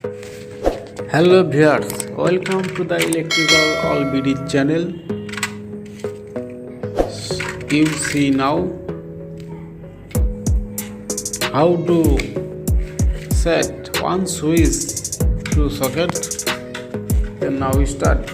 Hello viewers, welcome to the Electrical All BD channel. You see now how to set one switch to socket. And now we start.